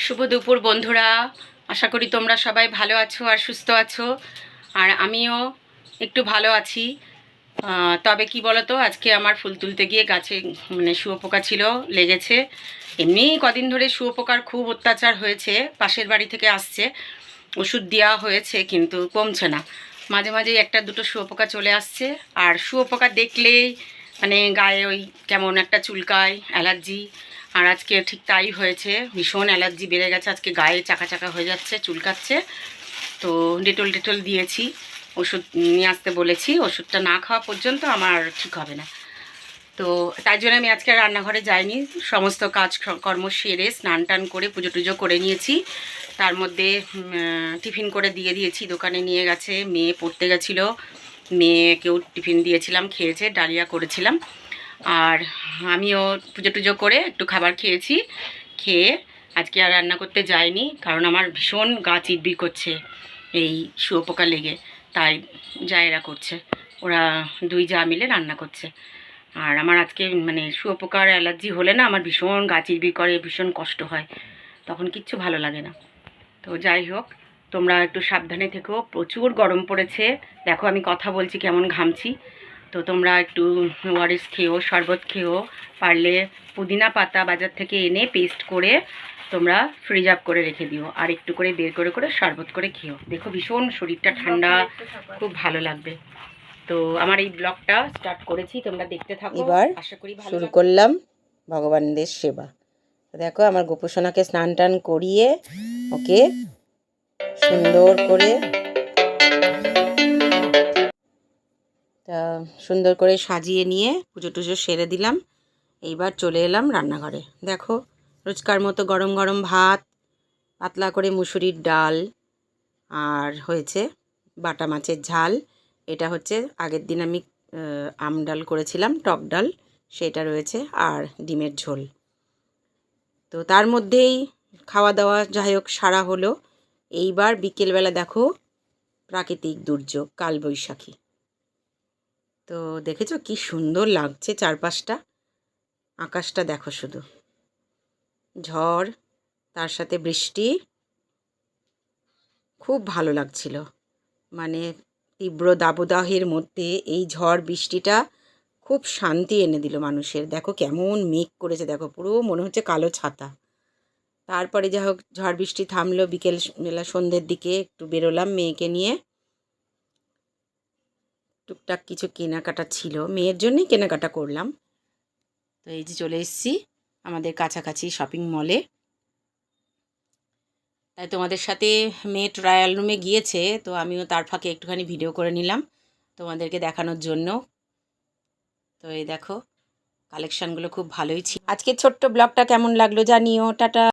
শুভ দুপুর বন্ধুরা, আশা করি তোমরা সবাই ভালো আছো আর সুস্থ আছো। আর আমিও একটু ভালো আছি। তবে কি বলো তো, আজকে আমার ফুল তুলতে গিয়ে গাছে শুয়োপোকা ছিল, লেগেছে। এমনি কদিন ধরে শুয়োপোকার খুব অত্যাচার হয়েছে, পাশের বাড়ি থেকে আসছে, ওষুধ দেওয়া হয়েছে কিন্তু কমছে না। মাঝে মাঝে একটা দুটো শুয়োপোকা চলে আসছে। আর শুয়োপোকা দেখলেই গায়ে ওই কেমন একটা চুলকায়, অ্যালার্জি। আর আজকে ঠিক তাই হয়েছে, ভীষণ অ্যালার্জি বেড়ে গেছে, আজকে গায়ে চাকা চাকা হয়ে যাচ্ছে, চুলকাচ্ছে। তো ডেটল টেটল দিয়েছি, ওষুধ নিয়ে আসতে বলেছি, ওষুধটা না খাওয়া পর্যন্ত আমার ঠিক হবে না। তো তাই জন্য আমি আজকে রান্নাঘরে যাইনি, সমস্ত কাজ কর্ম সেরে স্নান টান করে পুজো টুজো করে নিয়েছি। তার মধ্যে টিফিন করে দিয়ে দিয়েছি, দোকানে নিয়ে গেছে, মেয়ে পড়তে গেছিলো, মেয়েকেও টিফিন দিয়েছিলাম, খেয়েছে, ডালিয়া করেছিলাম। আর আমিও পুজো টুজো করে একটু খাবার খেয়েছি, খেয়ে আজকে আর রান্না করতে যাইনি, কারণ আমার ভীষণ গা চিরবির করছে এই শুয়োপোকা লেগে। তাই জায়েরা করছে, ওরা দুই যা মিলে রান্না করছে। আর আমার আজকে শুয়োপোকার অ্যালার্জি হলে না আমার ভীষণ গা চিরবির করে, ভীষণ কষ্ট হয়, তখন কিচ্ছু ভালো লাগে না। তো যাই হোক, তোমরা একটু সাবধানে থেকো, প্রচুর গরম পড়েছে, দেখো আমি কথা বলছি কেমন ঘামছি। তো তোমরা একটু ওআরএস খেও, শরবত খেও, পারলে পুদিনা পাতা বাজার থেকে এনে পেস্ট করে তোমরা ফ্রিজ আপ করে রেখে দিও, আর একটু করে বের করে করে শরবত করে খেও, দেখো ভীষণ শরীরটা ঠান্ডা, খুব ভালো লাগবে। তো আমার এই ব্লগটা স্টার্ট করেছি, তোমরা দেখতে থাকো। এবার আশা করি শুরু করলাম ভগবানদের সেবা। দেখো আমার গোপুসোনাকে স্নান টান করিয়ে ওকে সুন্দর করে সুন্দর করে সাজিয়ে নিয়ে পুজো টুজো সেরে দিলাম। এইবার চলে এলাম রান্নাঘরে। দেখো রোজকার মতো গরম গরম ভাত, পাতলা করে মুসুরির ডাল, আর হয়েছে বাটা মাছের ঝাল। এটা হচ্ছে আগের দিন আমি আম ডাল করেছিলাম, টক ডাল, সেটা রয়েছে, আর ডিমের ঝোল। তো তার মধ্যেই খাওয়া দাওয়া যাই হোক সারা হলো। এইবার বিকেলবেলা দেখো প্রাকৃতিক দুর্যোগ কালবৈশাখী। তো দেখেছো কি সুন্দর লাগছে চারপাশটা, আকাশটা দেখো শুধু, ঝড় তার সাথে বৃষ্টি, খুব ভালো লাগছিল। তীব্র দাবদাহের মধ্যে এই ঝড় বৃষ্টিটা খুব শান্তি এনে দিল মানুষের। দেখো কেমন মেঘ করেছে, দেখো পুরো মনে হচ্ছে কালো ছাতা। তারপরে যাই হোক ঝড় বৃষ্টি থামলো, বিকেল বেলা সন্ধ্যের দিকে একটু বেরোলাম মেয়েকে নিয়ে, টুকটাক কিছু কেনাকাটা ছিল, মেয়ের জন্যই কেনাকাটা করলাম। তো এই যে চলে এসেছি আমাদের কাছাকাছি শপিং মলে। তাই তোমাদের সাথে মেয়ে ট্রায়াল রুমে গিয়েছে, তো আমিও তার ফাঁকে একটুখানি ভিডিও করে নিলাম তোমাদেরকে দেখানোর জন্য। তো এই দেখো কালেকশানগুলো খুব ভালোই ছিল। আজকে ছোট্ট ব্লগটা কেমন লাগলো জানিও। টাটা।